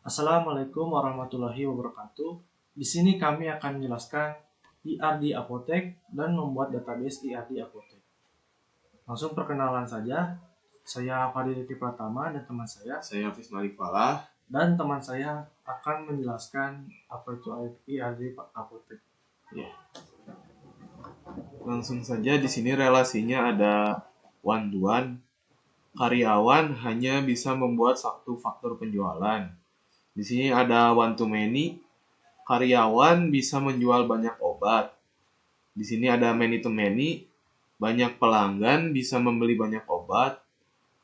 Assalamualaikum warahmatullahi wabarakatuh. Di sini kami akan menjelaskan IRD Apotek dan membuat database IRD Apotek. Langsung perkenalan saja. Saya Fadil Pratama dan teman saya Hafiz Malik Falah. Dan teman saya akan menjelaskan apa itu IRD Apotek. Ya. Langsung saja di sini relasinya ada one to one. Karyawan hanya bisa membuat satu faktur penjualan. Di sini ada one to many. Karyawan bisa menjual banyak obat. Di sini ada many to many. Banyak pelanggan bisa membeli banyak obat.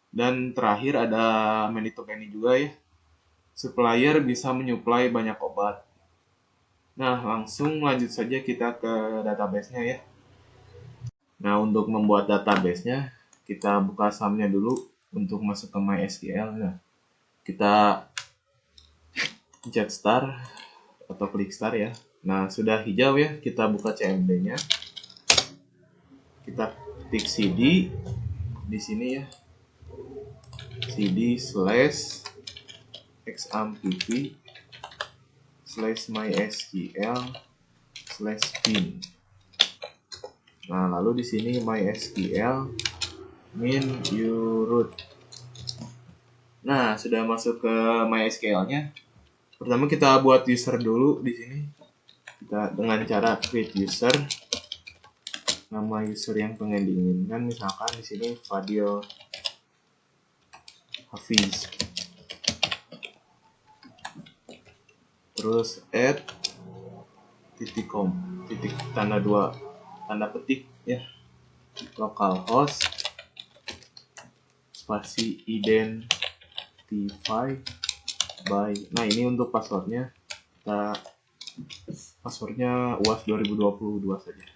Dan terakhir ada many to many juga ya. Supplier bisa menyuplai banyak obat. Nah, langsung lanjut saja kita ke database-nya ya. Nah, untuk membuat database-nya, kita buka sumnya dulu untuk masuk ke MySQL. Nah, kita pencet start atau klik start ya. Nah, sudah hijau ya, kita buka CMD-nya. Kita ketik cd di sini ya. cd/xampp/mysql/bin. Nah, lalu di sini MySQL min uroot. Nah, sudah masuk ke MySQL-nya. Pertama kita buat user dulu di sini. Kita dengan cara create user. Nama user yang pengen diinginkan, misalkan di sini Fadil Hafiz. Terus add titik tanda petik ya, localhost spasi identify by. Nah, ini untuk passwordnya, kita passwordnya UAS 2022 saja.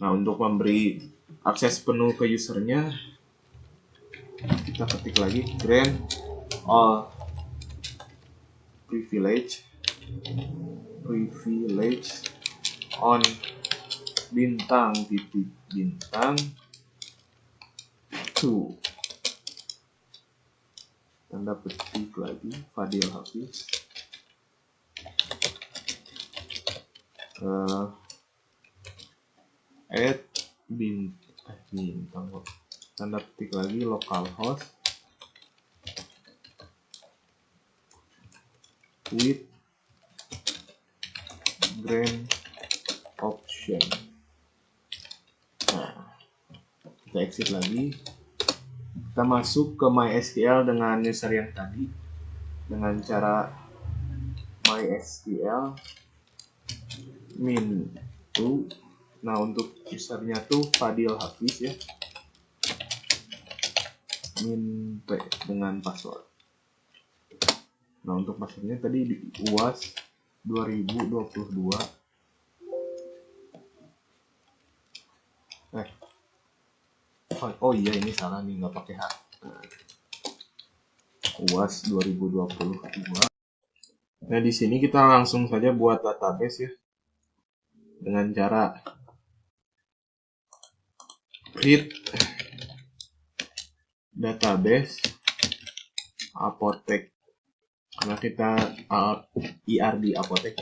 Nah, untuk memberi akses penuh ke usernya, kita ketik lagi grant all privilege on bintang 2 tanda petik lagi Fadil Hafiz. Add bintang tanda petik lagi localhost with grant option. Nah, kita exit lagi. Kita masuk ke MySQL dengan user yang tadi dengan cara MySQL min to. Nah, untuk usernya tuh Fadil Hafiz ya, min p dengan password. Nah, untuk passwordnya tadi di UAS 2022. Oh iya, ini salah nih, nggak pakai H. UAS 2022. Nah, di sini kita langsung saja buat database ya, dengan cara create database apotek. Karena kita IRD apotek.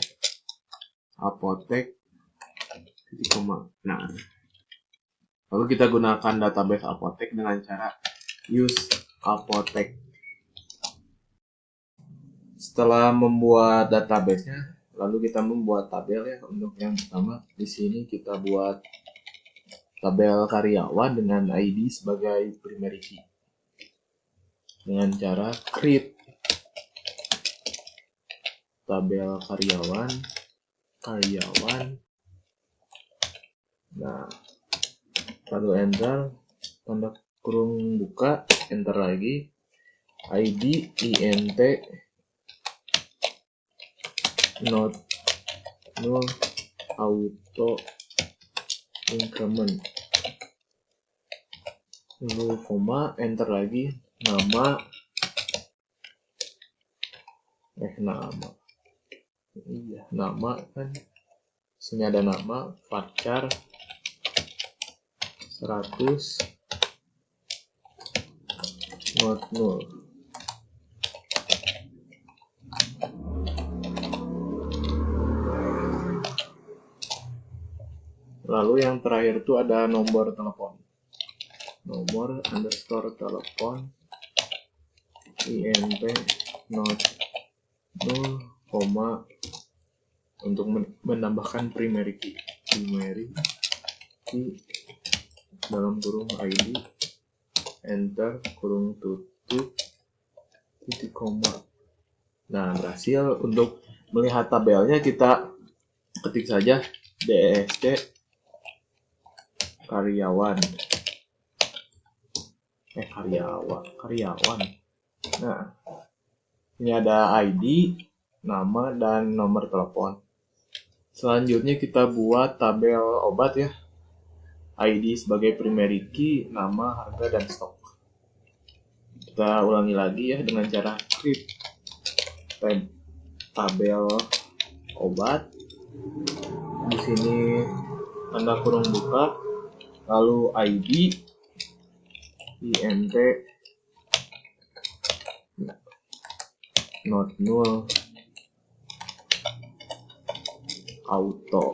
Nah, lalu kita gunakan database apotek dengan cara use apotek. Setelah membuat database-nya, lalu kita membuat tabel ya. Untuk yang pertama di sini kita buat tabel karyawan dengan ID sebagai primary key dengan cara create tabel karyawan. Nah, lalu enter, tanda kurung buka, enter lagi, ID int not null auto increment, lalu koma, enter lagi, nama kan sini ada nama varchar 100 not null. Lalu yang terakhir itu ada nomor telepon. Nomor underscore telepon int not null, untuk menambahkan primary key dalam kurung ID, enter, kurung tutup, titik koma. Nah, berhasil. Untuk melihat tabelnya kita ketik saja desc karyawan. Nah, ini ada ID, nama, dan nomor telepon. Selanjutnya kita buat tabel obat ya. ID sebagai primary key, nama, harga, dan stok. Kita ulangi lagi ya dengan cara create tabel obat. Di sini tanda kurung buka, lalu ID int not null auto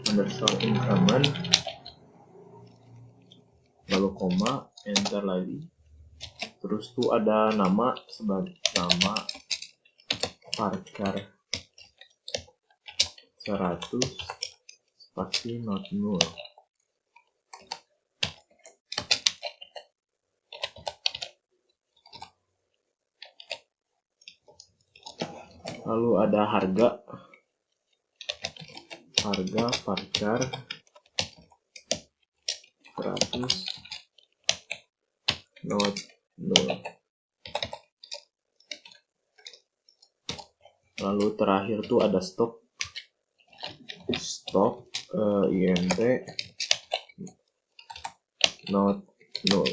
underscore increment, lalu koma, enter lagi. Terus tuh ada nama sebagai nama varchar 100 spasi not null. Lalu ada harga varchar 100 not null. Lalu terakhir tuh ada stok int not null.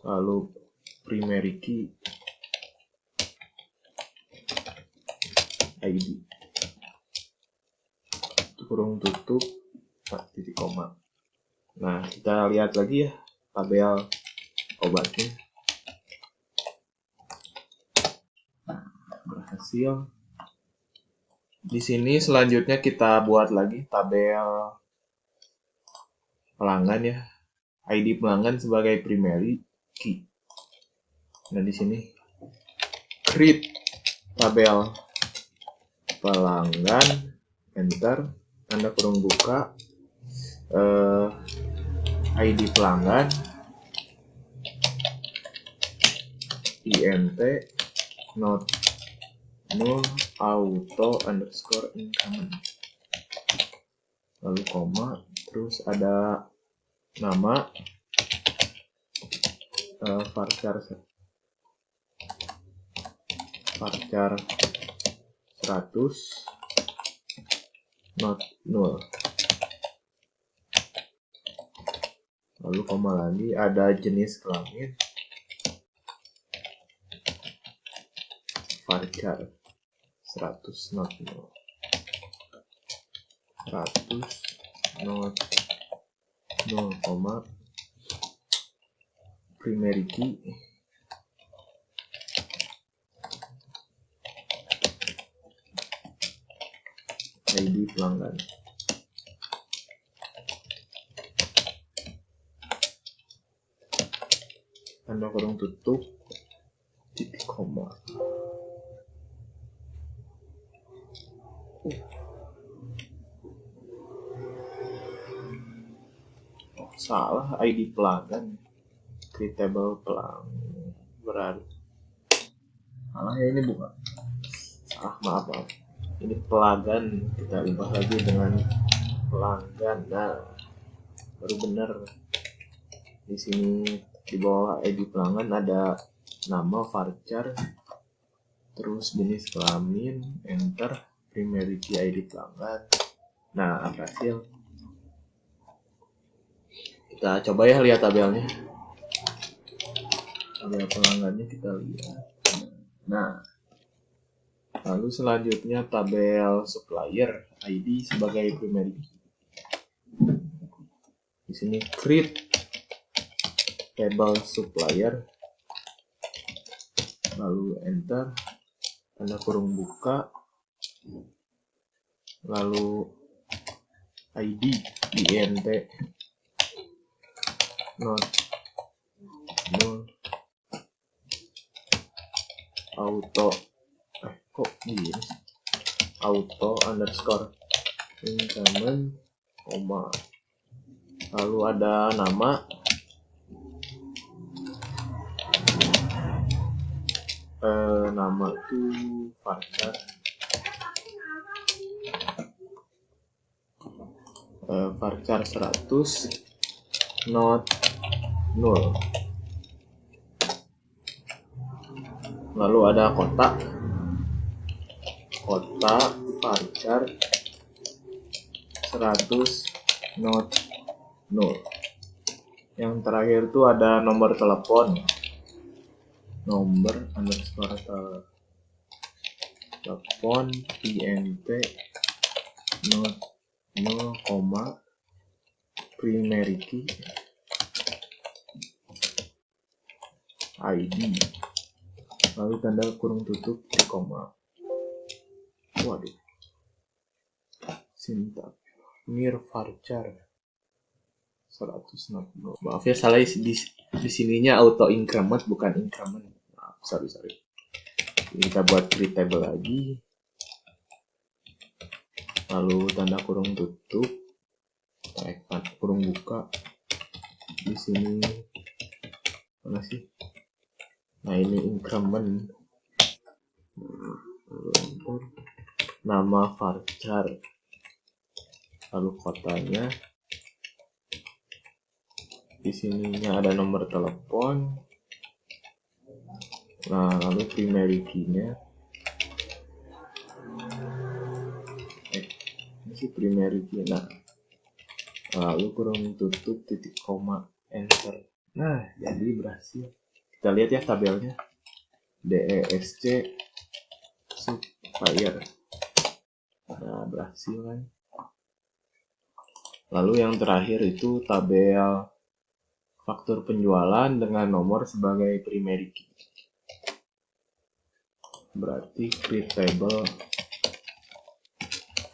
Lalu primary key ID, kurung tutup, titik koma. Nah, kita lihat lagi ya tabel obatnya. Berhasil. Di sini selanjutnya kita buat lagi tabel pelanggan ya. ID pelanggan sebagai primary key. Nah, di sini create tabel pelanggan, enter, tanda kurung buka, ID pelanggan, int not null auto underscore increment, lalu koma, terus ada nama varchar 100 not null, lalu koma lagi, ada jenis kelamin varchar 100 not null, 100 not null, koma, primary key ID pelanggan. Tanda kurung tutup, titik koma. Oh, salah, ID pelanggan. Creatable pelanggan. Berarti salah ya, ini bukan. Salah, maaf. Ini pelanggan, kita ubah lagi dengan pelanggan. Nah, baru benar. Di sini di bawah ID pelanggan ada nama varchar, terus jenis kelamin, enter, primary key ID pelanggan. Nah, berhasil. Kita coba ya lihat tabelnya. Tabel pelanggannya kita lihat. Nah, lalu selanjutnya tabel supplier ID sebagai primary. Di sini create table supplier, lalu enter, tanda kurung buka, lalu ID int not null auto kok gini auto underscore increment koma, lalu ada nama nama tuh varchar varchar 100 not null, lalu ada kotak varchar 100 not null. Yang terakhir tuh ada nomor telepon, nomor underscore telepon int not null koma primary key ID, lalu tanda kurung tutup koma. Waduh, sintak mir varchar 160. Maaf ya, salah di sininya auto increment bukan increment. Maaf, sorry. Kita buat create table lagi. Lalu tanda kurung tutup, kurung buka. Di sini mana sih? Nah, ini increment. Nama varchar. Lalu kotanya. Di sininya ada nomor telepon. Nah, lalu primary key-nya. Ini sih primary key. Nah, lalu kurung tutup titik koma enter. Nah, jadi berhasil. Kita lihat ya tabelnya. DESC supplier. Nah, berhasil kan. Lalu yang terakhir itu tabel faktur penjualan dengan nomor sebagai primary key. Berarti create table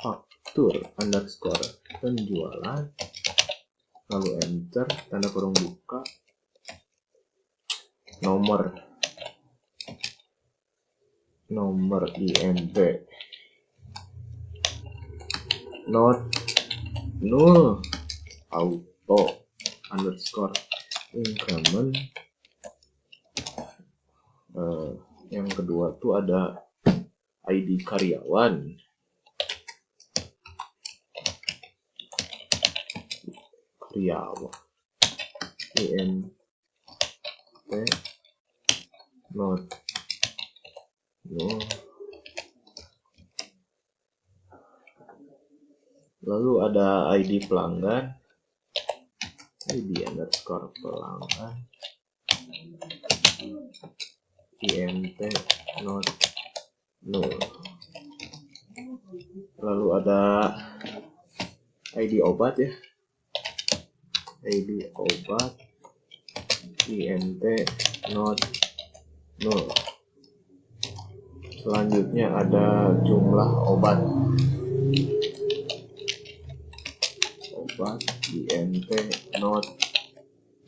faktur underscore penjualan, lalu enter, tanda kurung buka, nomor int not null auto underscore increment. Yang kedua tuh ada ID karyawan, int not null, lalu ada ID pelanggan, ID underscore pelanggan, int not null, lalu ada ID obat ya, ID obat, int not null. Selanjutnya ada jumlah obat, int not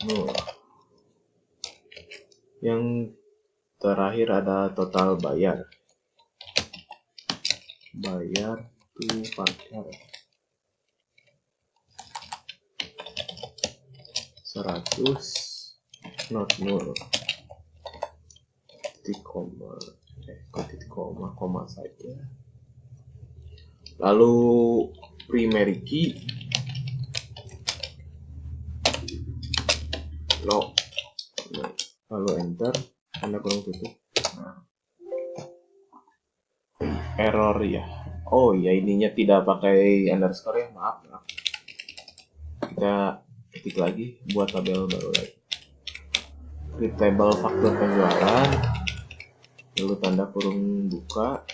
null. Yang terakhir ada total bayar to varchar 100 not null, titik koma saja. Lalu primary key no, lalu enter, tanda kurung tutup. Error ya. Oh ya, ininya tidak pakai underscore ya, maaf. Kita ketik lagi buat tabel baru lagi. Create table faktur penjualan, lalu tanda kurung buka,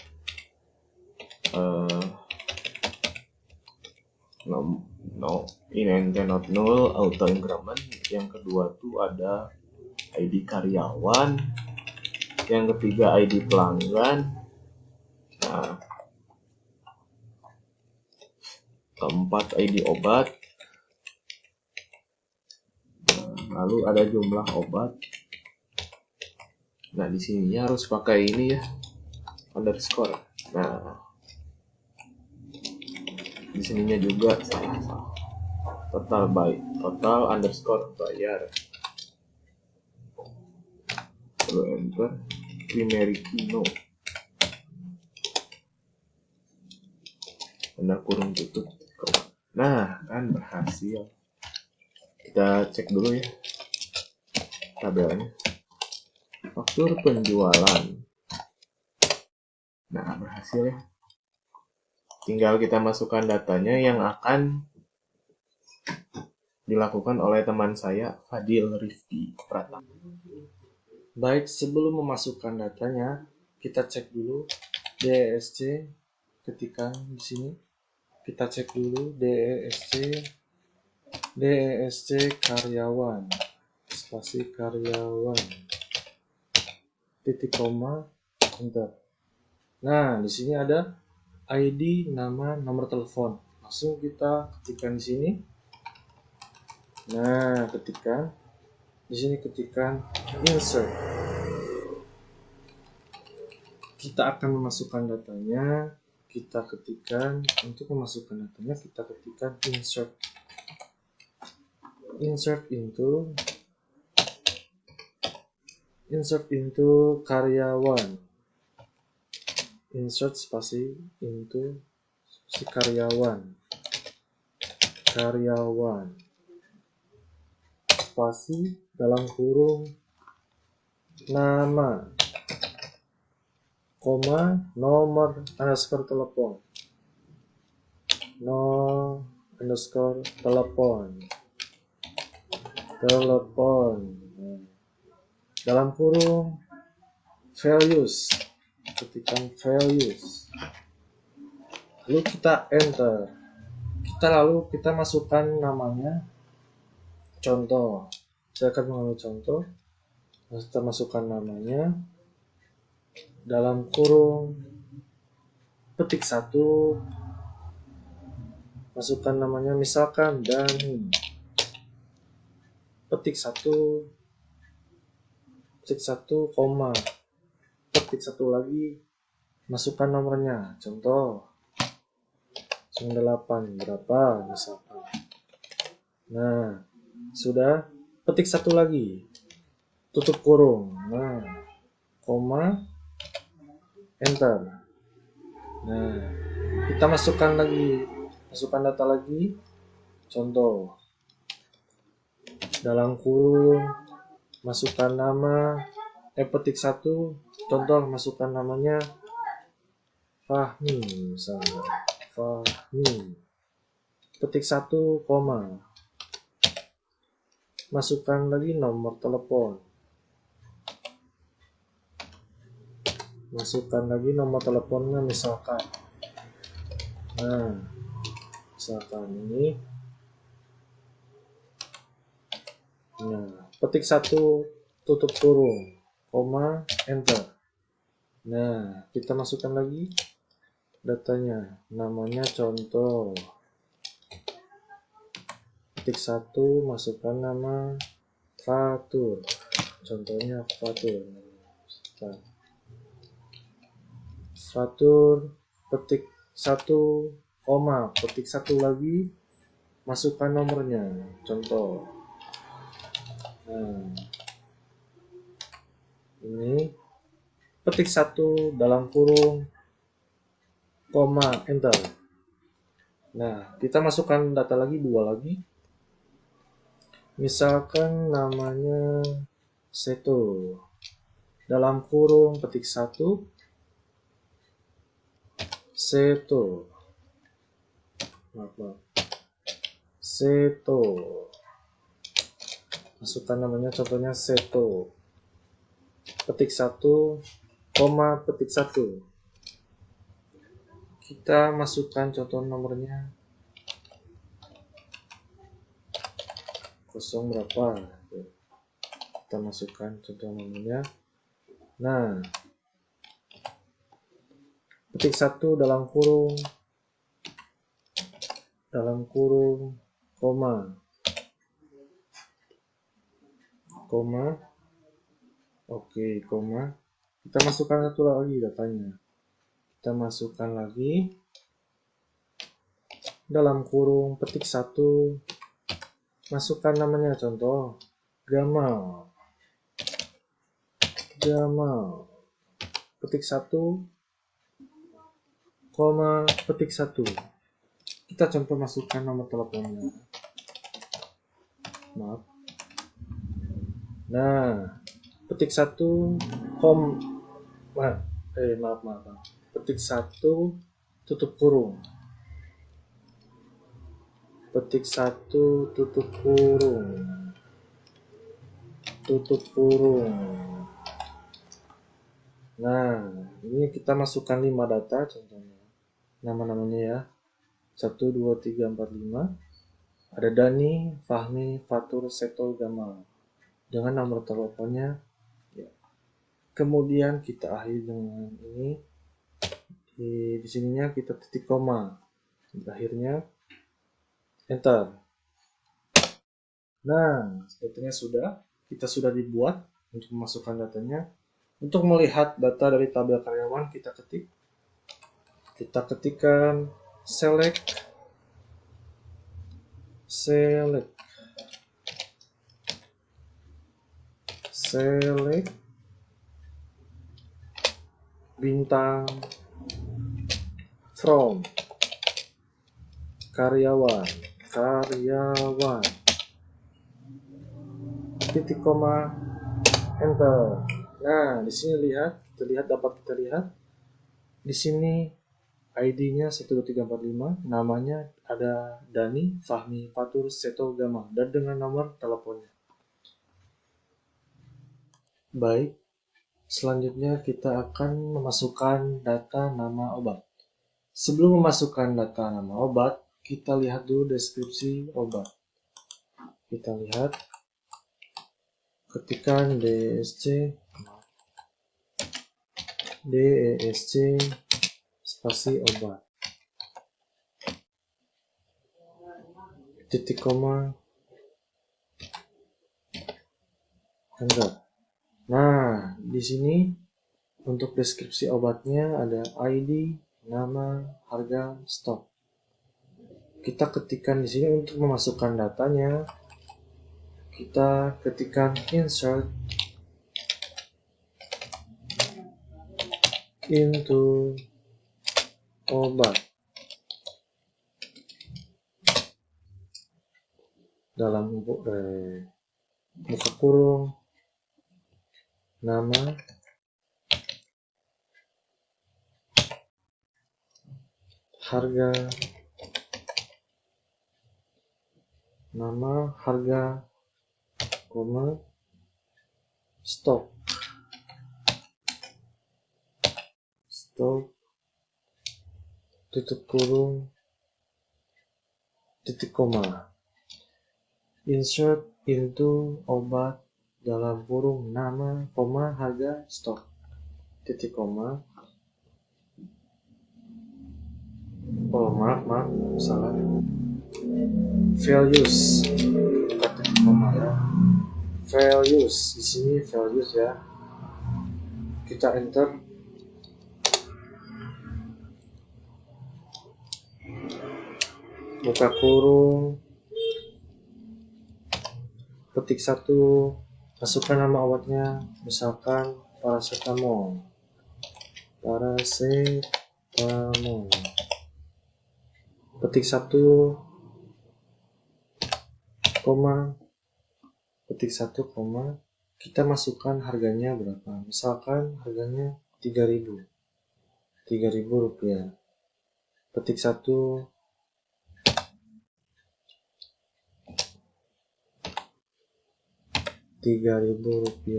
No, ini not null, auto increment. Yang kedua tuh ada ID karyawan. Yang ketiga ID pelanggan. Nah, keempat ID obat. Nah, lalu ada jumlah obat. Nah, di sininya harus pakai ini ya, underscore. Nah, di sininya juga salah. Total underscore bayar. Lalu enter, primary key no. Tanda kurung tutup. Nah, kan berhasil. Kita cek dulu ya tabelnya. Faktur penjualan. Nah, berhasil ya. Tinggal kita masukkan datanya yang akan dilakukan oleh teman saya, Fadil Rifki Pratama. Baik, sebelum memasukkan datanya, kita cek dulu DESC, ketikkan di sini. Kita cek dulu DESC karyawan, spasi karyawan, titik koma, enter. Nah, di sini ada ID, nama, nomor telepon. Langsung kita ketikkan di sini. Nah, ketikkan di sini, ketikkan insert. Kita akan memasukkan datanya. Kita ketikkan, untuk memasukkan datanya kita ketikkan insert into karyawan, insert spasi into si karyawan spasi dalam kurung nama, koma, nomor underscore telepon, dalam kurung values, ketikkan values, lalu kita enter. Lalu kita masukkan namanya, contoh. Saya akan mengambil contoh. Kita masukkan namanya dalam kurung petik 1, masukkan namanya misalkan Dani, petik 1, koma, petik 1 lagi, masukkan nomornya, contoh 98 berapa misalkan. Nah, sudah, petik 1 lagi, tutup kurung, nah, koma, enter. Nah, kita masukkan data lagi, contoh dalam kurung, masukkan nama, petik 1, contoh masukkan namanya Fahmi misalnya, Fahmi, petik 1, koma, masukkan lagi nomor telepon, masukkan lagi nomor teleponnya misalkan. Nah, misalkan ini. Nah, petik 1, tutup kurung, koma, enter. Nah, kita masukkan lagi datanya, namanya contoh. Petik 1, masukkan nama Fatur. Contohnya Fatur. Fatur, petik 1, koma, petik 1 lagi, masukkan nomornya, contoh. Nah, ini petik 1 dalam kurung, koma, enter. Nah, kita masukkan data lagi, 2 lagi. Misalkan namanya Seto. Dalam kurung petik 1, Seto. Seto. Masukkan namanya, contohnya Seto. Petik 1, koma, petik 1. Kita masukkan contoh nomornya kosong berapa. Kita masukkan contoh namanya. Nah, ketik 1 dalam kurung, koma, oke, koma. Kita masukkan satu lagi datanya. Kita masukkan lagi dalam kurung, petik 1, masukkan namanya, contoh Gamal, petik 1, koma, petik 1. Kita contoh masukkan nomor teleponnya. Maaf. Nah, petik 1, petik 1, tutup kurung. Petik 1, tutup kurung. Nah, ini kita masukkan 5 data contohnya. Nama-namanya ya. 1, 2, 3, 4, 5. Ada Dani, Fahmi, Fatur, Seto, Gamal. Dengan nomor teleponnya. Ya. Kemudian kita akhiri dengan ini. Di sininya kita titik koma. Di akhirnya enter. Nah, sepertinya kita sudah dibuat untuk memasukkan datanya. Untuk melihat data dari tabel karyawan, kita ketikkan select bintang from karyawan, titik koma, enter. Nah, di sini dapat kita lihat di sini ID-nya 12345, namanya ada Dani, Fahmi, Fatur, Seto, Gamal, dan dengan nomor teleponnya. Baik, selanjutnya kita akan memasukkan data nama obat. Sebelum memasukkan data nama obat, kita lihat dulu deskripsi obat. Kita lihat, ketikkan DESC spasi obat, titik koma, enter. Nah, di sini untuk deskripsi obatnya ada ID, nama, harga, stok. Kita ketikkan di sini untuk memasukkan datanya. Kita ketikkan insert into obat dalam buka kurung, nama, harga, koma, stok, tutup kurung, titik koma, insert into obat dalam kurung, nama, koma, harga, stok, titik koma. Oh, maaf, salah. Values, bukan titik koma ya. Values, di sini values ya. Kita enter. Buka kurung, petik 1, masukkan nama obatnya, misalkan paracetamol, petik 1, koma, kita masukkan harganya berapa, misalkan harganya 3.000 rupiah, petik 1, Rp3.000.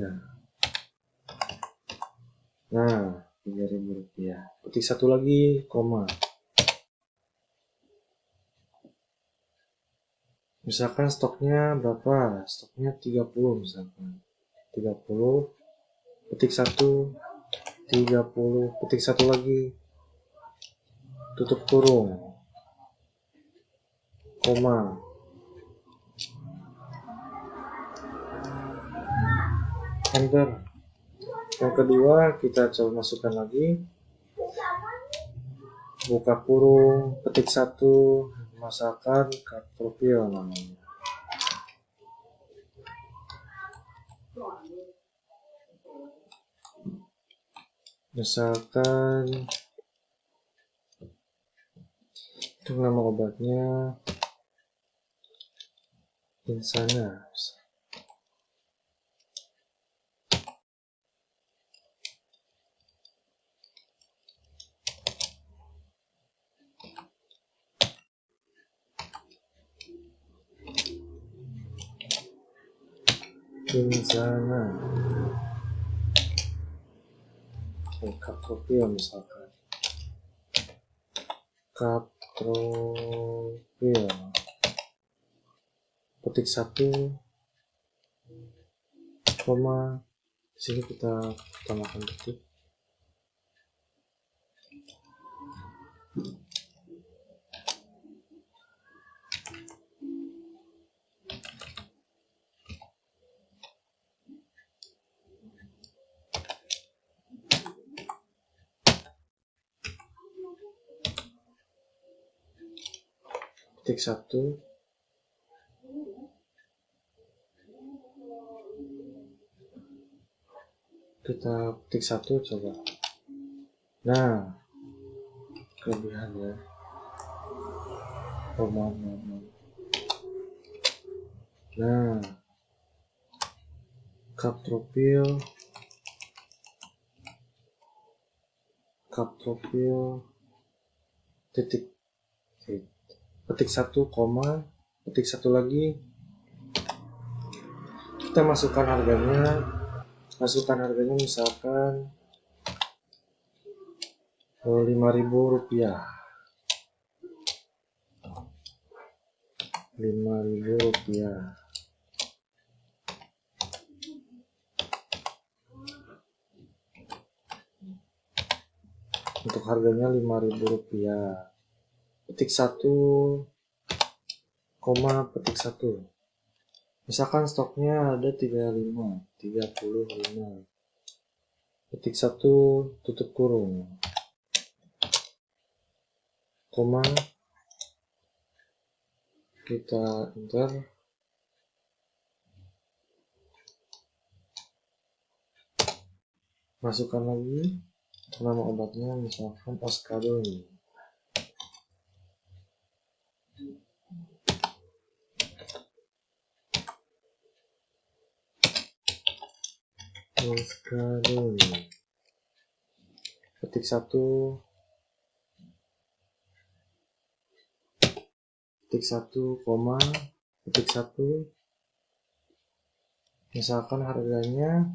Nah, Rp3.000. Petik 1 lagi, koma. Misalkan stoknya berapa? Stoknya 30 misalkan. 30, petik 1, 30, petik 1 lagi, tutup kurung, koma. Enter. Yang kedua kita coba masukkan lagi, buka kurung, petik 1, masakan cut profil namanya. Misalkan itu nama obatnya Insana. Insana. Cut profil misalkan. Cut profil. Petik 1, koma. Di sini kita tambahkan petik. Petik 1, kita petik 1 coba. Nah, kelebihan ya. Oh, maaf. Nah, cut profil titik, petik 1, koma, petik 1 lagi, kita masukkan harganya misalkan Rp5.000. Rp5.000. Untuk harganya Rp5.000. Petik 1, koma, petik 1. Misalkan stoknya ada 35. Petik 1, tutup kurung, koma, kita enter. Masukkan lagi nama obatnya misalkan Oskadon. Petik 1, koma, petik 1. Misalkan harganya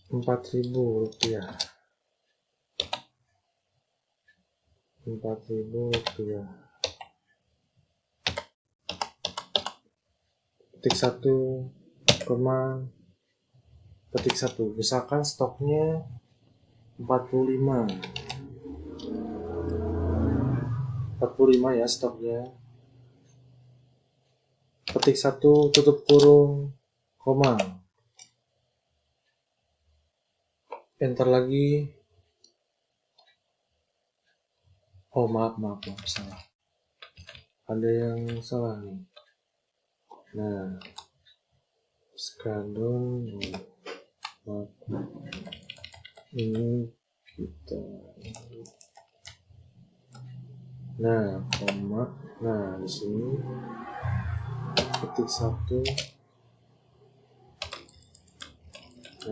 Rp4.000. Petik 1, koma, petik 1. Misalkan stoknya 45 ya stoknya. Petik 1, tutup kurung, koma, enter lagi. Oh, maaf, salah. Ada yang salah nih. Nah, Skadon, maaf. Ini kita. Nah, koma. Nah, di sini petik 1.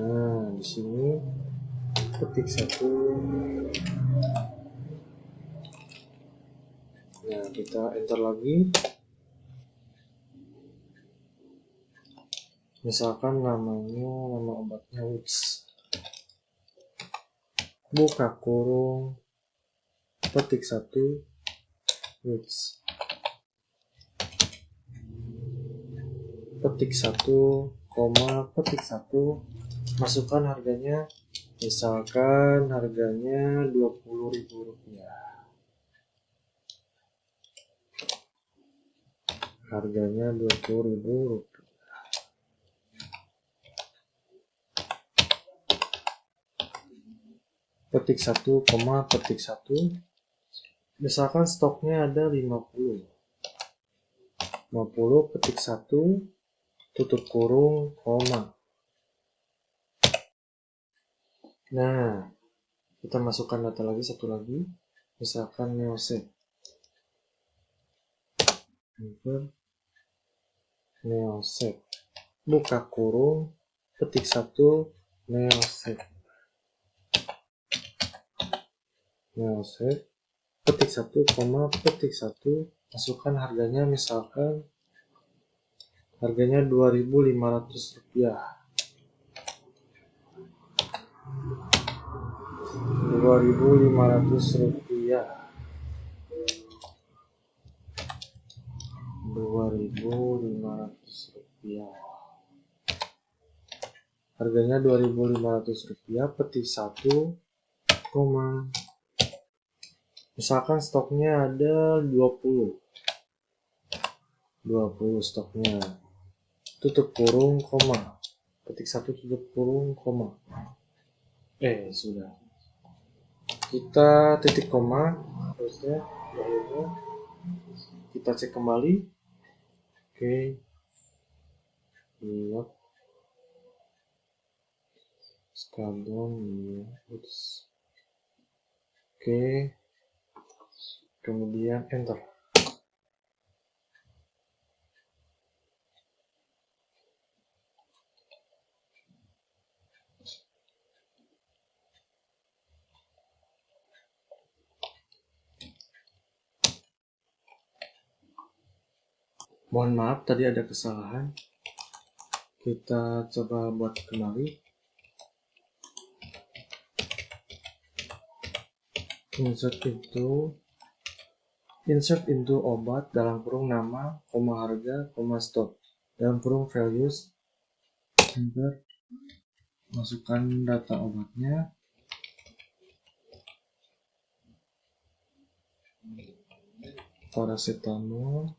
Nah, di sini petik 1. Nah, kita enter lagi. Misalkan nama obatnya Woods. Buka kurung, petik 1, Woods. petik 1, petik 1, masukkan harganya, misalkan harganya Rp20.000. Harganya Rp20.000. Petik 1, petik 1, misalkan stoknya ada 50, petik 1, tutup kurung, koma. Nah, kita masukkan data lagi, satu lagi, misalkan neoset. Neoset, buka kurung, petik 1, neoset. Neoset, petik 1, petik 1, masukkan harganya, misalkan harganya Rp2.500. Rp2.500. Harganya Rp2.500, petik 1, misalkan stoknya ada 20 stoknya, tutup kurung, koma. Petik 1, tutup kurung, koma. Sudah. Kita titik koma, terusnya akhirnya kita cek kembali. Oke. Lihat. Skandon, Oke. Kemudian enter. Mohon maaf tadi ada kesalahan. Kita coba buat kembali. Insert into obat dalam kurung nama, harga, stok. Dalam kurung values. Enter. Masukkan data obatnya. Paracetamol.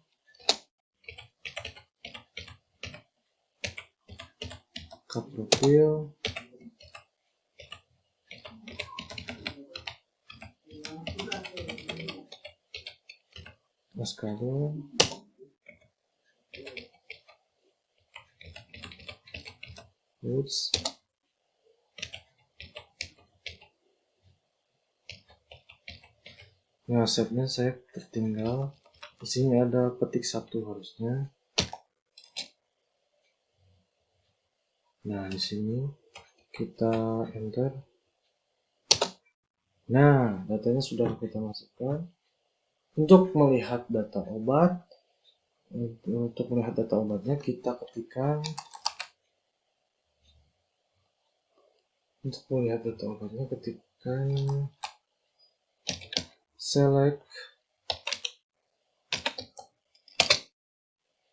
Capropil. Oskadon. Woods. Nah, setnya saya tertinggal. Di sini ada petik 1 harusnya. Nah, di sini kita enter. Nah, datanya sudah kita masukkan. Untuk melihat data obatnya kita ketikkan. Ketikkan select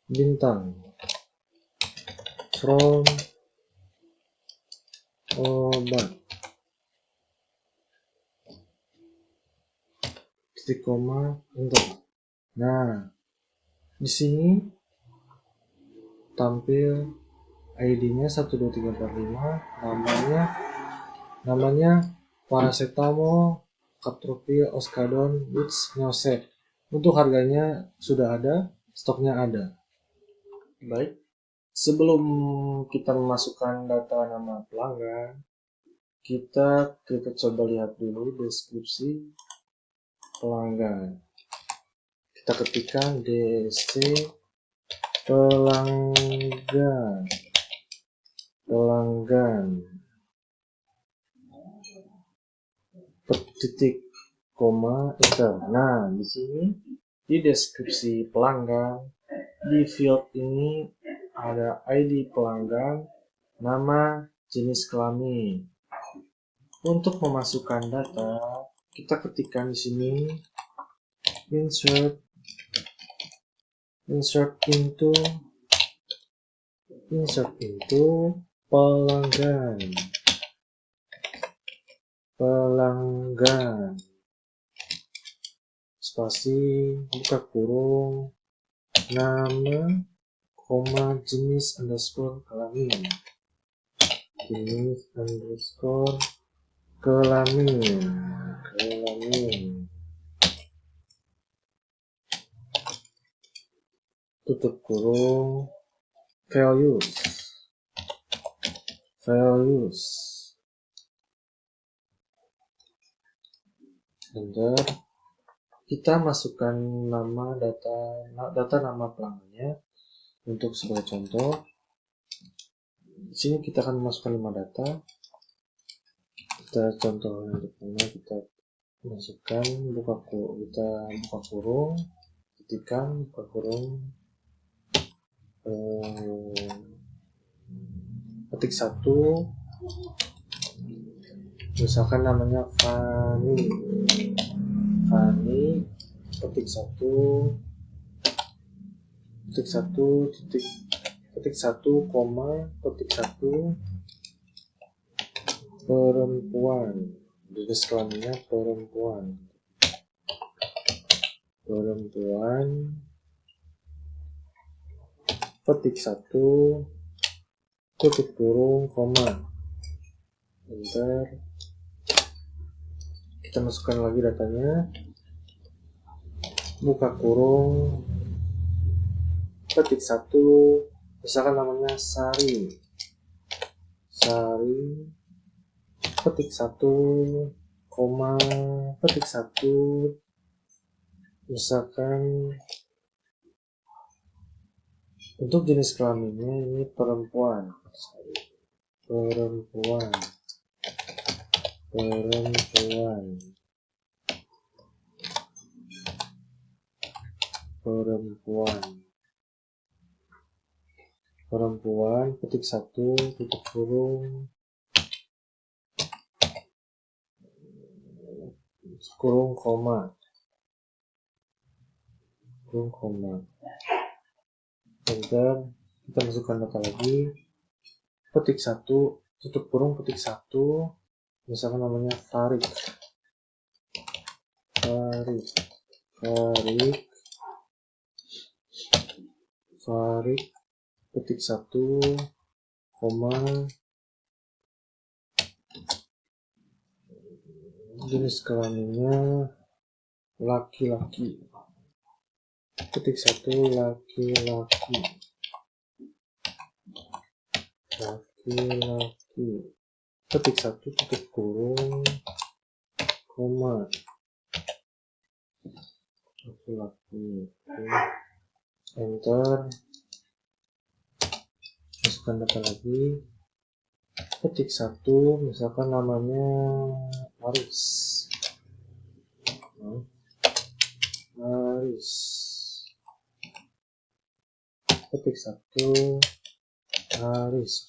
bintang from obat, titik koma, enter. Nah, di sini tampil ID-nya 12345, namanya paracetamol, Capropil, Oskadon, Woods, Neoset. Untuk harganya sudah ada, stoknya ada. Baik, sebelum kita memasukkan data nama pelanggan, kita coba lihat dulu deskripsi pelanggan. Kita ketikkan DSC pelanggan, titik koma, enter. Nah, di sini di deskripsi pelanggan, di field ini ada ID pelanggan, nama, jenis kelamin. Untuk memasukkan data, kita ketikkan di sini insert into insert into pelanggan, spasi, buka kurung, nama, koma, jenis underscore kelamin, tutup kurung, values, enter. Kita masukkan nama data nama pelanggannya. Untuk sebagai contoh, di sini kita akan masukkan 5 data. Kita contoh yang pertama, kita masukkan buka kurung, ketikkan buka kurung, ketik 1, misalkan namanya Fani, ketik 1, perempuan, jenis kelaminnya perempuan, ketik 1, tutup kurung, koma, enter. Kita masukkan lagi datanya, buka kurung, ketik 1, misalkan namanya Sari, ketik 1, koma, ketik 1, misalkan untuk jenis kelaminnya ini perempuan, ketik 1, tutup kurung, koma, enter. Kita masukkan data lagi, ketik 1, tutup kurung, ketik 1, misalkan namanya Farid, ketik 1, koma, jenis kelaminnya laki-laki, ketik 1, laki-laki, ketik 1, tutup kurung, koma, laki-laki, enter. Masukkan data lagi, ketik 1, misalkan namanya Aris, ketik 1, Aris,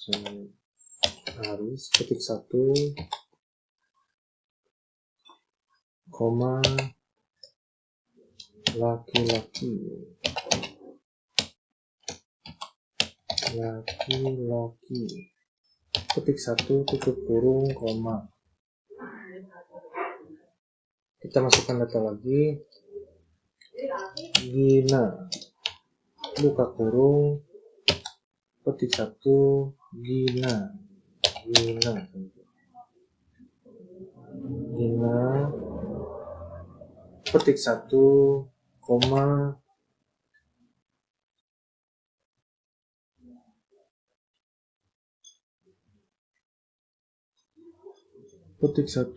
ketik 1, koma, laki-laki, ketik 1, tutup kurung, koma. Kita masukkan data lagi, Gina, buka kurung, ketik 1, Gina, ketik 1, koma, ketik 1,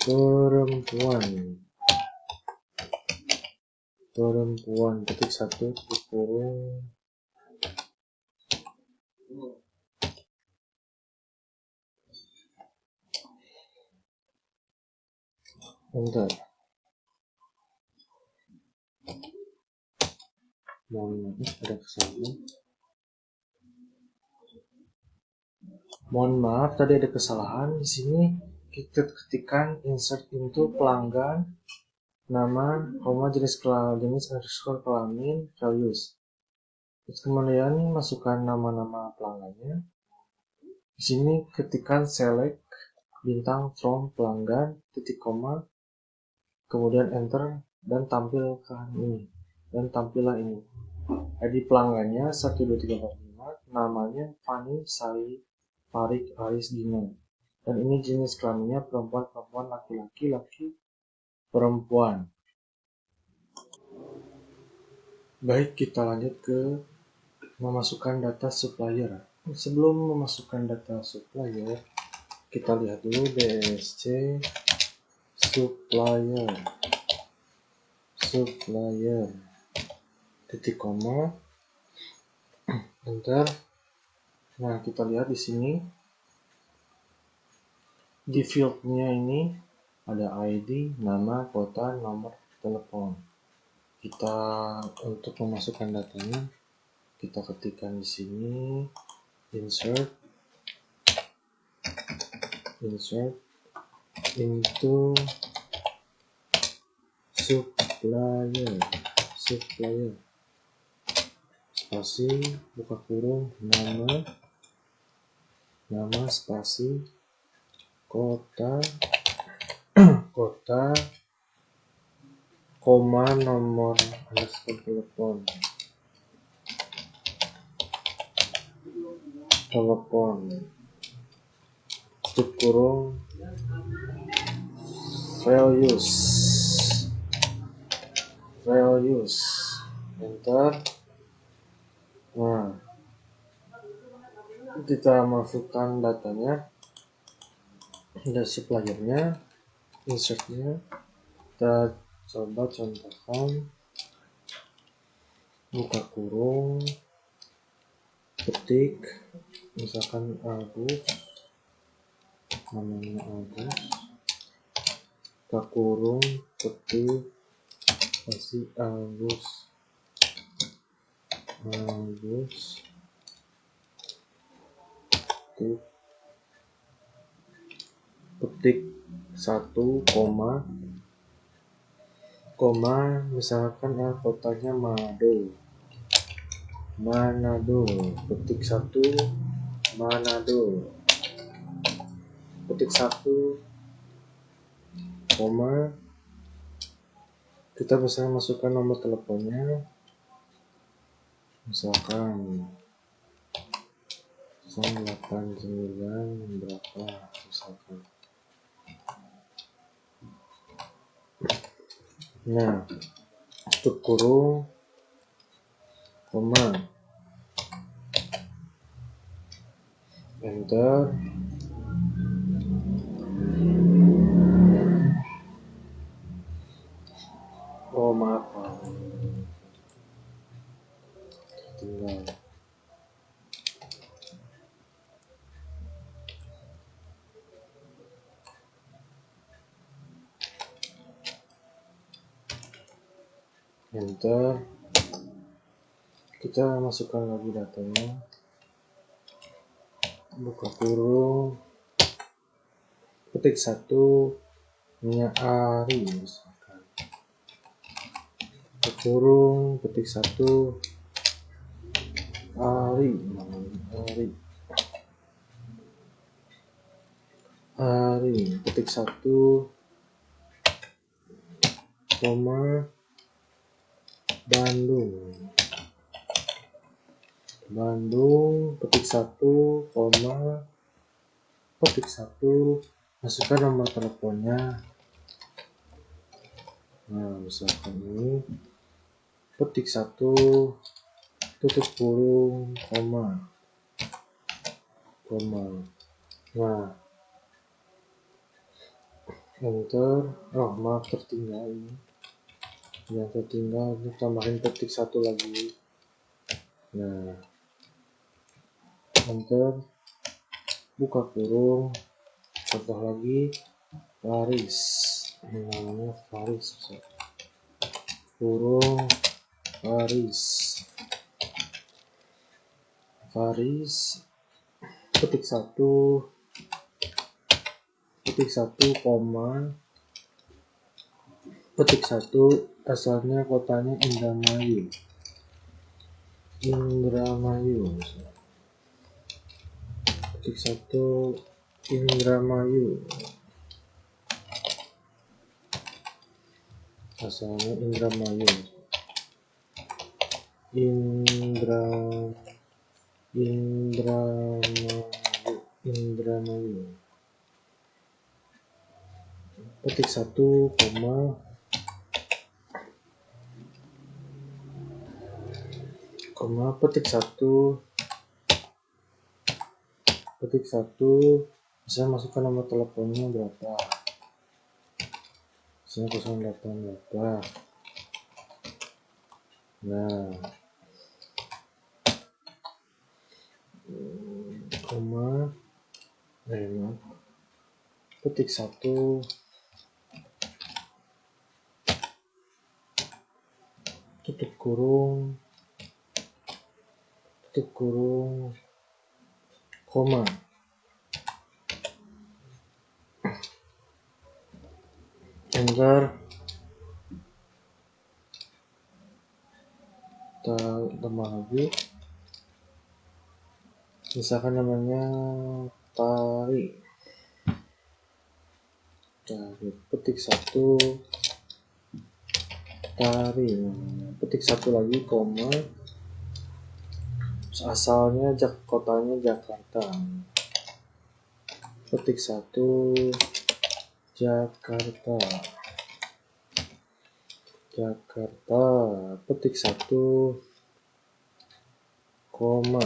perempuan, ketik 1, tutup kurung, enter. Mohon maaf, tadi ada kesalahan. Di sini kita ketikkan insert into pelanggan, nama, koma, jenis underscore kelamin, values. Terus kemudian masukkan nama-nama pelanggannya. Di sini ketikkan select bintang from pelanggan titik koma, kemudian enter, dan tampilkan ini, dan tampilah ini. ID pelanggannya 12345, namanya Fani Sai Farik Aris Dino, dan ini jenis kelaminnya perempuan, laki-laki, perempuan. Baik, kita lanjut ke memasukkan data supplier. Sebelum memasukkan data supplier, kita lihat dulu DSC supplier titik koma, enter. Nah, kita lihat di sini di fieldnya ini ada ID, nama, kota, nomor telepon. Kita untuk memasukkan datanya, kita ketikkan di sini insert into supplier spasi buka kurung nama spasi kota koma nomor telepon tutup kurung values, enter. Nah, kita masukkan datanya, ada suppliernya, insertnya. Kita coba contohkan, buka kurung, ketik misalkan Agus, namanya Agus, buka kurung, ketik kasih Agus, ketik 1, koma misalkan kotanya Manado, ketik 1 Manado, ketik 1, koma, kita bisa masukkan nomor teleponnya, misalkan 089 berapa misalkan. Nah, tutup kurung, koma, enter. Oh maaf, tinggal. Enter. Kita masukkan lagi datanya, buka kurung, ketik 1 Ari misalkan, buka kurung, ketik 1 Ari, ketik 1, koma, Bandung, ketik 1, koma, ketik 1, masukkan nomor teleponnya. Nah, misalkan ini, ketik 1, tutup kurung, koma. Nah, enter. Oh maaf, tertinggal ini. Yang tertinggal, ini tambahin ketik 1 lagi. Nah, enter, buka kurung, contoh lagi Faris, ini namanya Faris, kurung Faris, ketik 1, koma, ketik 1, asalnya kotanya Indramayu, Indramayu. Ketik 1 Indramayu. Asalnya Indramayu. Indramayu. Ketik 1, petik 1, saya masukkan nomor teleponnya berapa, saya 08 berapa. Nah, petik 1, tutup kurung, koma. Enter. Kita tambah lagi. Misalkan namanya Tari. Petik 1 Tari. Petik 1 lagi, koma. Asalnya kotanya Jakarta. Petik 1 Jakarta. Petik 1 koma.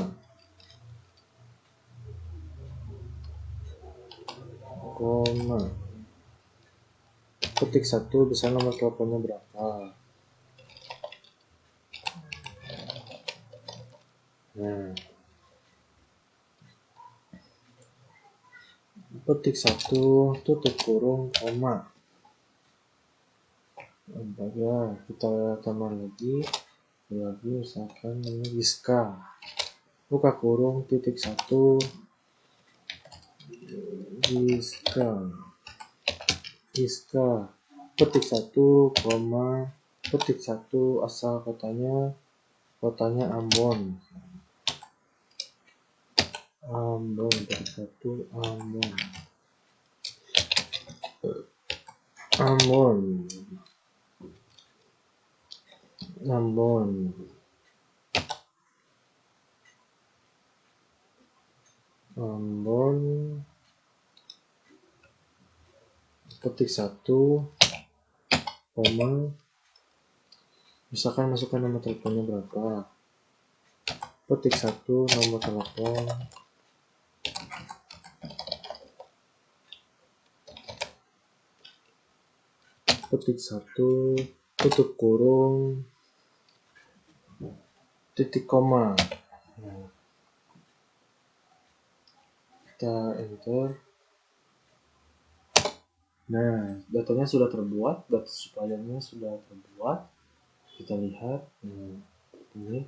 Petik 1 bisa nomor teleponnya berapa. Nah, petik 1, tutup kurung, koma. Ya, kita tambah lagi misalkan ini Giska. Buka kurung, titik 1 Giska. Petik 1, koma. Petik 1 asal kotanya Ambon. Petik 1 Ambon. Petik 1 koma. Misalkan masukkan nomor teleponnya berapa. Petik 1 nomor telepon. Petik 1 tutup kurung, titik koma. Kita enter. Nah, datanya sudah terbuat, data suppliernya sudah terbuat. Kita lihat ini.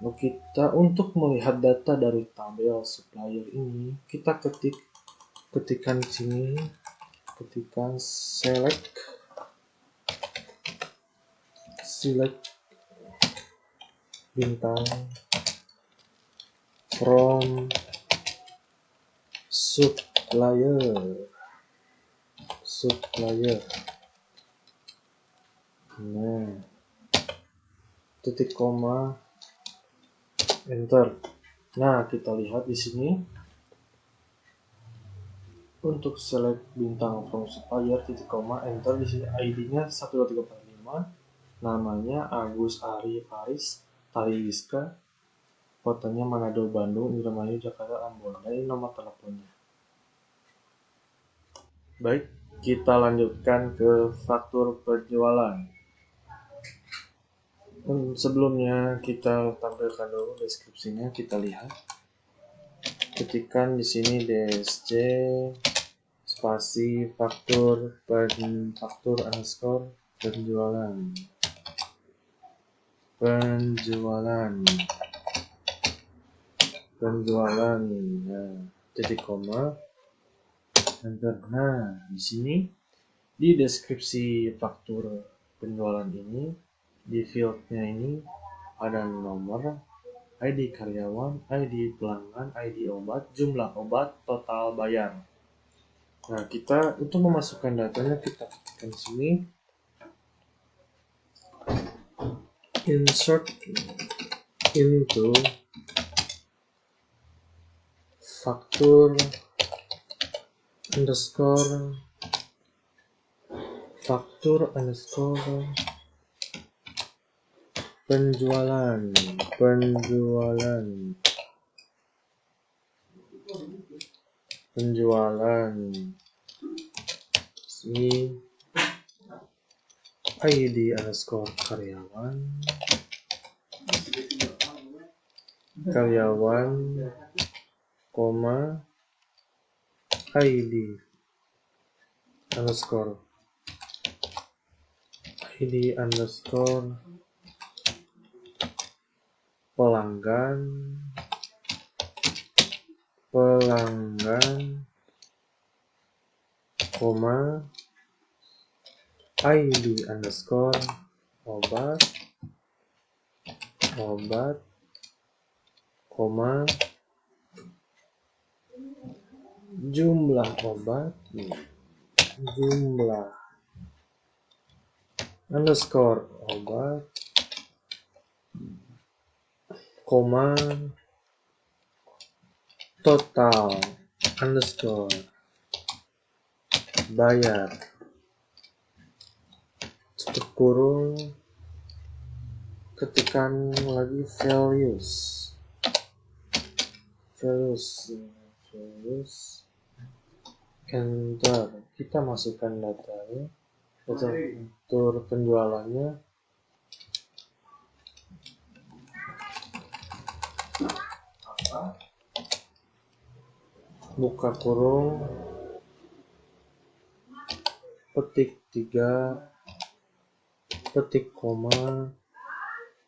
Kita untuk melihat data dari tabel supplier ini, kita ketikkan di sini, ketikkan select bintang from supplier. Nah, titik koma, enter. Nah, kita lihat di sini untuk select bintang from supplier, titik koma, enter. Di sini ID-nya 12345, namanya Agus Ari Faris, Tari Giska, kotanya Manado, Bandung, Indramayu, Jakarta, Ambon. Dan ini nomor teleponnya. Baik, kita lanjutkan ke faktur penjualan. Sebelumnya kita tampilkan dulu deskripsinya, kita lihat. Ketikkan di sini DSC spasi faktur underscore penjualan. Nah, titik koma, enter. Nah, di sini di deskripsi faktur penjualan ini, di fieldnya ini ada nomor, ID karyawan, ID pelanggan, ID obat, jumlah obat, total bayar. Nah, kita untuk memasukkan datanya kita ketikkan sini insert into faktur underscore penjualan ini ID underscore karyawan, koma ID underscore pelanggan, koma ID underscore obat, koma jumlah obat, underscore obat, koma total underscore bayar, tutup kurung, ketikkan lagi values, enter, kita masukkan datanya, atur penjualannya, buka kurung, petik 3, petik koma,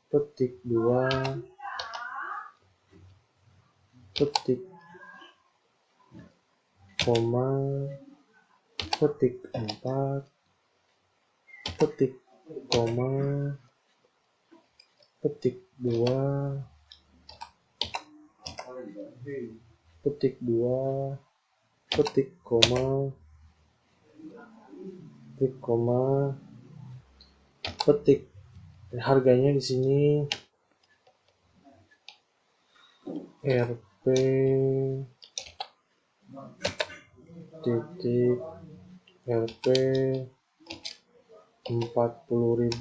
petik 2, petik koma, petik 4, petik koma, petik 2, petik koma, petik. Harganya di sini Rp titik Rp 40.000,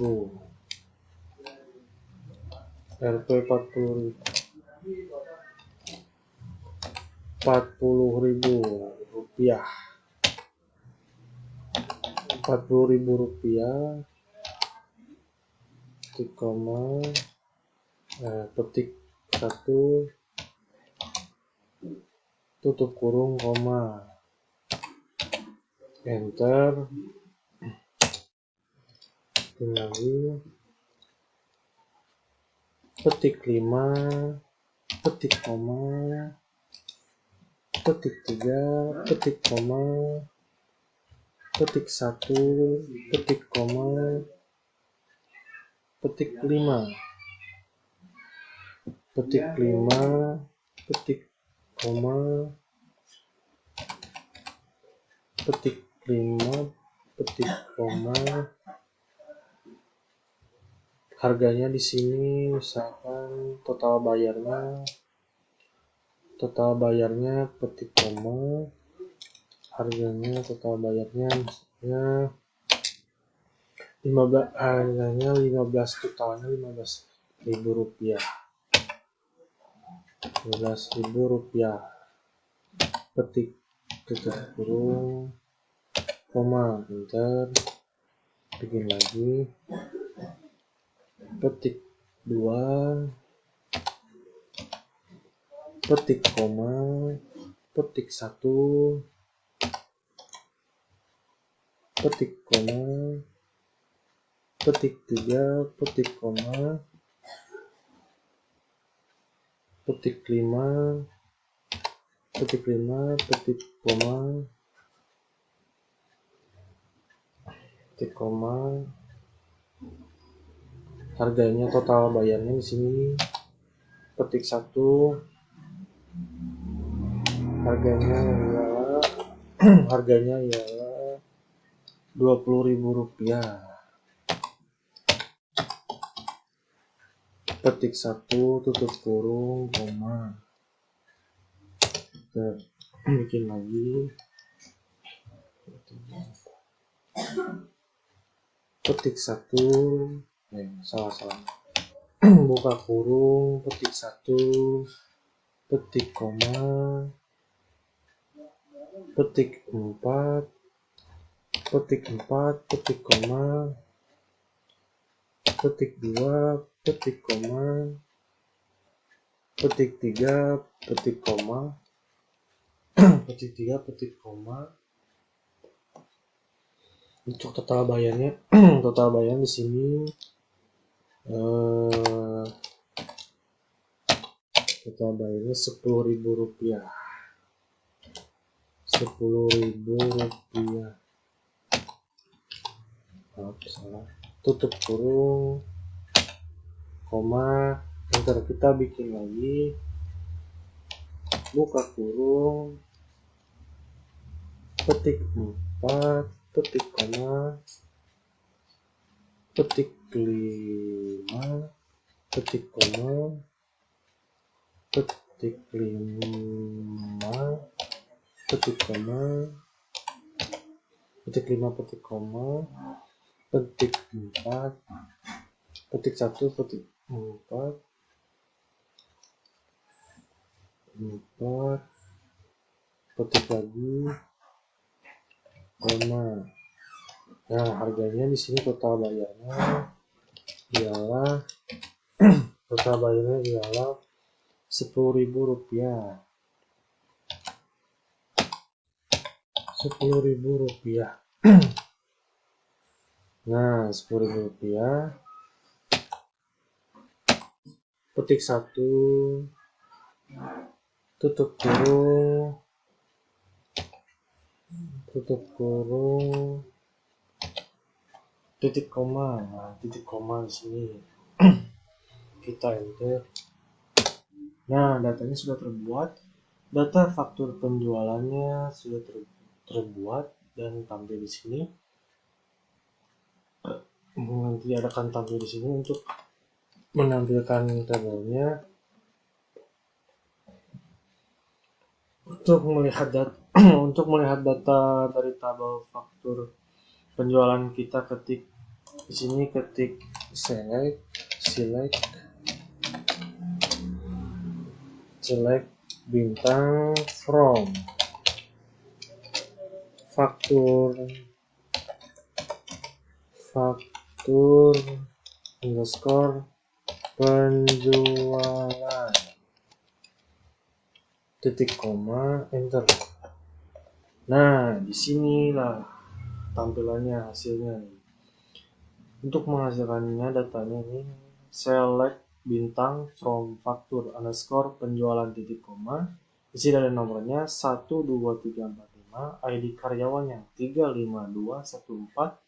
Rp 40.000 rupiah, petik koma, petik 1, tutup kurung koma, enter, lagi petik 5, petik koma, petik 3, petik koma, petik 1, petik koma, petik 5, petik koma, petik 5, petik koma. Harganya di sini misalkan total bayarnya petik koma, harganya total bayarnya misalnya 15, harganya 15, totalnya 15.000 rupiah, 15.000 rupiah, petik tutup kurung koma, enter, bikin lagi, petik 2, petik koma, petik 1, petik koma, petik 3, petik koma, petik 5, petik koma, petik koma, Harganya, total bayarnya di sini petik 1, harganya ialah harganya ialah Rp20.000. Petik 1, tutup kurung, koma. Kita bikin lagi. Petik 1, salah. Buka kurung, petik 1, petik koma, petik 4, petik koma, petik 2, petik koma, petik 3, petik koma, petik 3, petik koma. Untuk total bayarnya, di sini total bayarnya Rp10.000. Rp10.000. Salah. Tutup kurung, koma, enter. Kita bikin lagi. Buka kurung, petik 4, petik koma, petik 5, petik koma, petik 5, petik koma, petik 5, petik koma, petik 4, petik 1, petik 4, petik lagi, koma. Nah, harganya di sini total bayarnya ialah Rp10.000. Rp10.000. Nah, Rp10.000. Petik 1, tutup kurung, titik koma. Nah, titik koma di sini. Kita enter. Nah, datanya sudah terbuat. Data faktur penjualannya sudah terbuat dan tampil di sini. Nanti akan tampil di sini untuk menampilkan tabelnya. Untuk melihat data dari tabel faktur penjualan kita, ketik di sini, ketik select bintang from faktur underscore penjualan, titik koma, enter. Nah, disinilah tampilannya, hasilnya. Untuk menghasilkannya, datanya ini select bintang from faktur underscore penjualan, titik koma. Isi dari nomornya 12345, ID karyawannya 35214,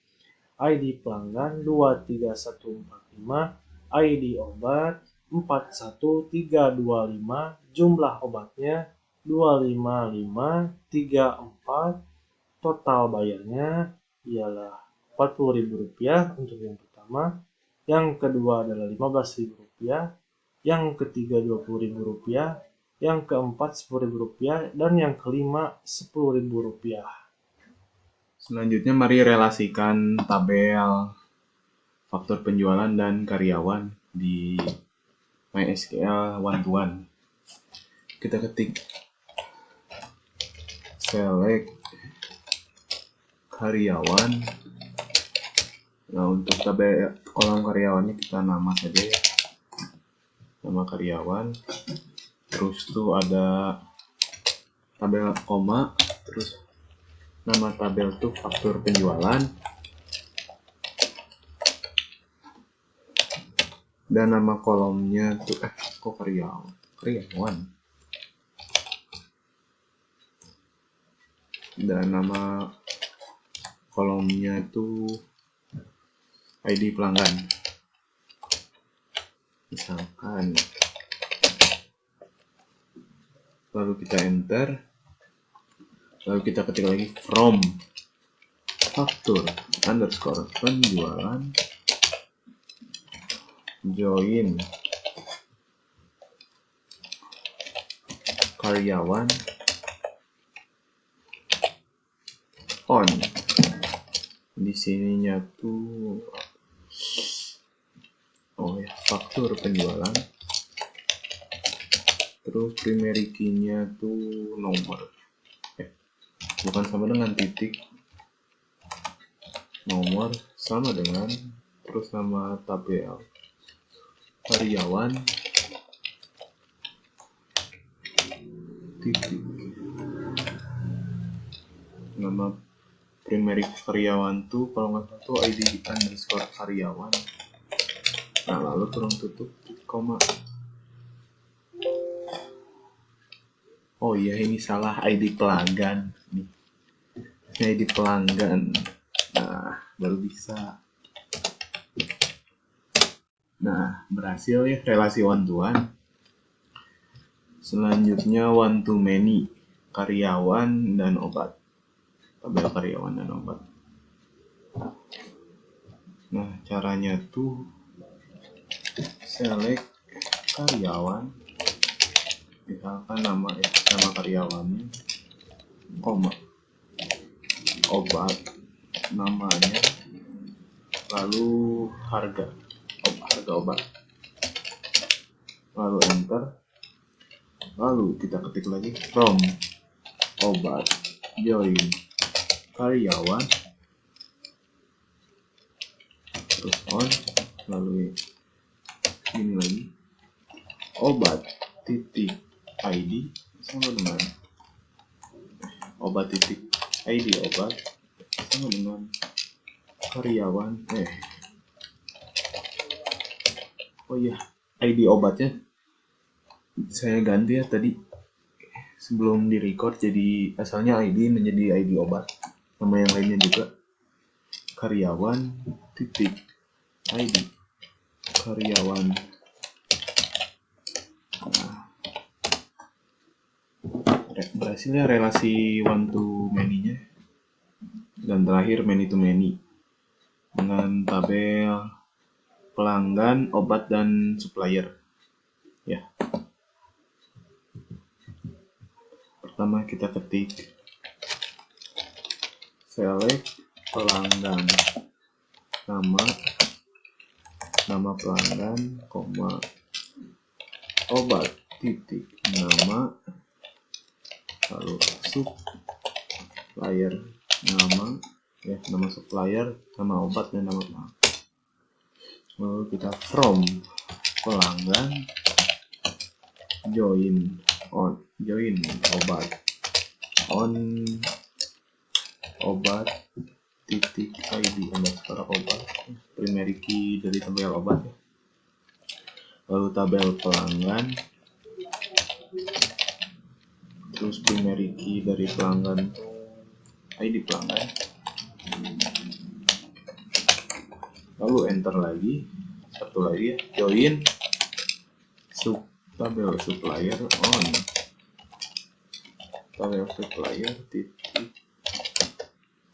ID pelanggan 23145, ID obat 41325, jumlah obatnya 25534, total bayarnya ialah Rp40.000 untuk yang pertama, yang kedua adalah Rp15.000, yang ketiga Rp20.000, yang keempat Rp10.000, dan yang kelima Rp10.000. Selanjutnya mari relasikan tabel faktur penjualan dan karyawan di MySQL one-to-one. Kita ketik select karyawan. Nah, untuk tabel kolom karyawannya kita nama saja ya, nama karyawan. Terus tuh ada tabel koma, terus nama tabel tuh faktur penjualan, dan nama kolomnya tuh karyawan, dan nama kolomnya tuh ID pelanggan. Misalkan, lalu kita enter, lalu kita ketik lagi from faktur underscore penjualan join karyawan on. Di sininya tuh faktur penjualan, terus primary key-nya tuh nomor, bukan sama dengan titik, nomor sama dengan, terus nama tabel karyawan titik, nama primary karyawan tuh kalau nggak salah tuh ID underscore karyawan. Nah, lalu kurung tutup koma. Oh iya, ini salah ID pelanggan nih. Ini ID pelanggan. Nah, baru bisa. Nah, berhasil ya relasi one to one. Selanjutnya one to many, karyawan dan obat. Tabel karyawan dan obat. Nah, caranya tuh select karyawan, misalkan nama karyawannya, koma, obat namanya, lalu harga obat, lalu enter, lalu kita ketik lagi from obat join karyawan, terus on, lalu ini lagi obat titik ID sama dengan obat titik ID obat sama dengan karyawan. Oh iya, ID obatnya saya ganti ya tadi sebelum di record, jadi asalnya ID menjadi ID obat, nama yang lainnya juga karyawan titik ID karyawan. Nah, berhasilnya relasi one to many-nya, dan terakhir many to many dengan tabel pelanggan, obat, dan supplier. Ya. Pertama kita ketik select pelanggan, nama pelanggan, koma, obat titik nama, lalu supplier nama supplier, nama obat, dan nama pelanggan. Lalu kita from pelanggan join obat on obat titik ID underscore obat, primary key dari tabel obat ya. Lalu tabel pelanggan, terus primary key dari pelanggan ID pelanggan, lalu enter lagi, satu lagi ya, join tabel supplier on tabel supplier titik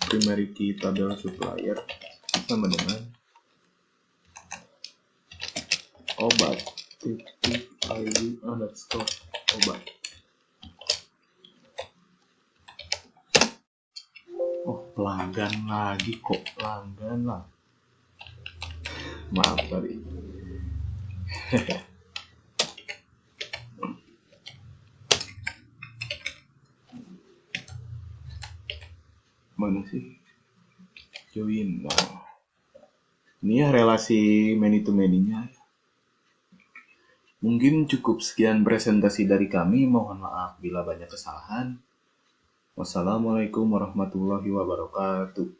primary key tabel supplier sama dengan obat titik ID underscore obat. Oh, pelanggan lagi kok, pelanggan lah. Maaf tadi. Mana sih? Join. Nah, ini ya relasi many to many-nya. Mungkin cukup sekian presentasi dari kami. Mohon maaf bila banyak kesalahan. Wassalamualaikum warahmatullahi wabarakatuh.